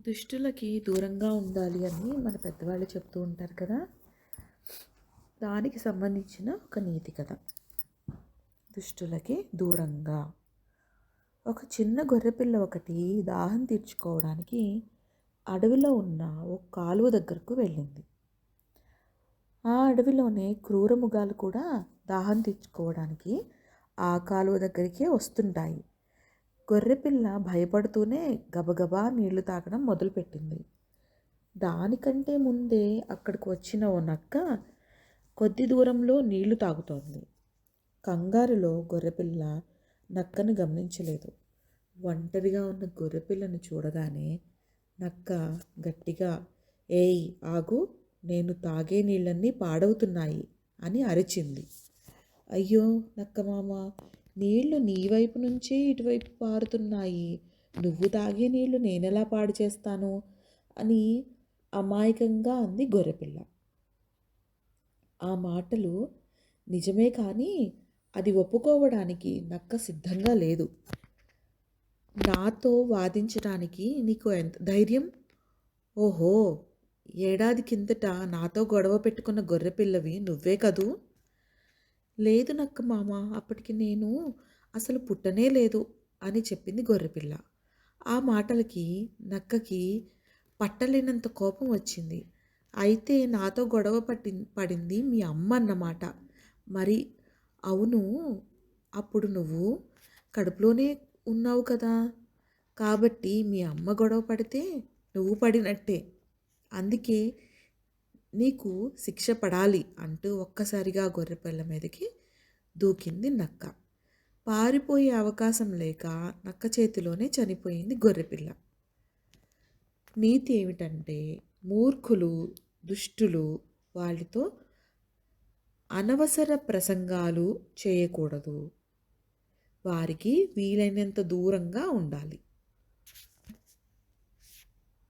దుష్టులకి దూరంగా ఉండాలి అని మన పెద్దవాళ్ళు చెప్తూ ఉంటారు కదా! దానికి సంబంధించిన ఒక నీతి కథ. దుష్టులకి దూరంగా. ఒక చిన్న గొర్రెపిల్ల ఒకటి దాహం తీర్చుకోవడానికి అడవిలో ఉన్న ఒక కాలువ దగ్గరకు వెళ్ళింది. ఆ అడవిలోనే క్రూర మృగాలు కూడా దాహం తీర్చుకోవడానికి ఆ కాలువ దగ్గరికే వస్తుంటాయి. గొర్రెపిల్ల భయపడుతూనే గబగబా నీళ్లు తాగడం మొదలుపెట్టింది. దానికంటే ముందే అక్కడికి వచ్చిన ఓ నక్క కొద్ది దూరంలో నీళ్లు తాగుతోంది. కంగారులో గొర్రెపిల్ల నక్కను గమనించలేదు. ఒంటరిగా ఉన్న గొర్రెపిల్లను చూడగానే నక్క గట్టిగా, "ఏయ్ ఆగు, నేను తాగే నీళ్ళన్నీ పాడవుతున్నాయి" అని అరిచింది. "అయ్యో నక్కమామ, నీళ్లు నీ వైపు నుంచే ఇటువైపు పారుతున్నాయి. నువ్వు తాగే నీళ్లు నేనెలా పాడు చేస్తాను" అని అమాయకంగా అంది గొర్రెపిల్ల. ఆ మాటలు నిజమే, కానీ అది ఒప్పుకోవడానికి నక్క సిద్ధంగా లేదు. "నాతో వాదించడానికి నీకు ఎంత ధైర్యం? ఓహో, ఏడాది కిందట నాతో గొడవ పెట్టుకున్న గొర్రెపిల్లవి నువ్వే కదూ?" "లేదు నక్క మామ, అప్పటికి నేను అసలు పుట్టనే లేదు" అని చెప్పింది గొర్రెపిల్ల. ఆ మాటలకి నక్కకి పట్టలేనంత కోపం వచ్చింది. "అయితే నాతో గొడవ పడింది మీ అమ్మ అన్నమాట. మరి అవును, అప్పుడు నువ్వు కడుపులోనే ఉన్నావు కదా, కాబట్టి మీ అమ్మ గొడవ పడితే నువ్వు పడినట్టే. అందుకే నీకు శిక్ష పడాలి" అంటూ ఒక్కసారిగా గొర్రెపిల్ల మీదకి దూకింది నక్క. పారిపోయే అవకాశం లేక నక్క చేతిలోనే చనిపోయింది గొర్రెపిల్ల. నీతి ఏమిటంటే, మూర్ఖులు, దుష్టులు, వాళ్ళతో అనవసర ప్రసంగాలు చేయకూడదు. వారికి వీలైనంత దూరంగా ఉండాలి.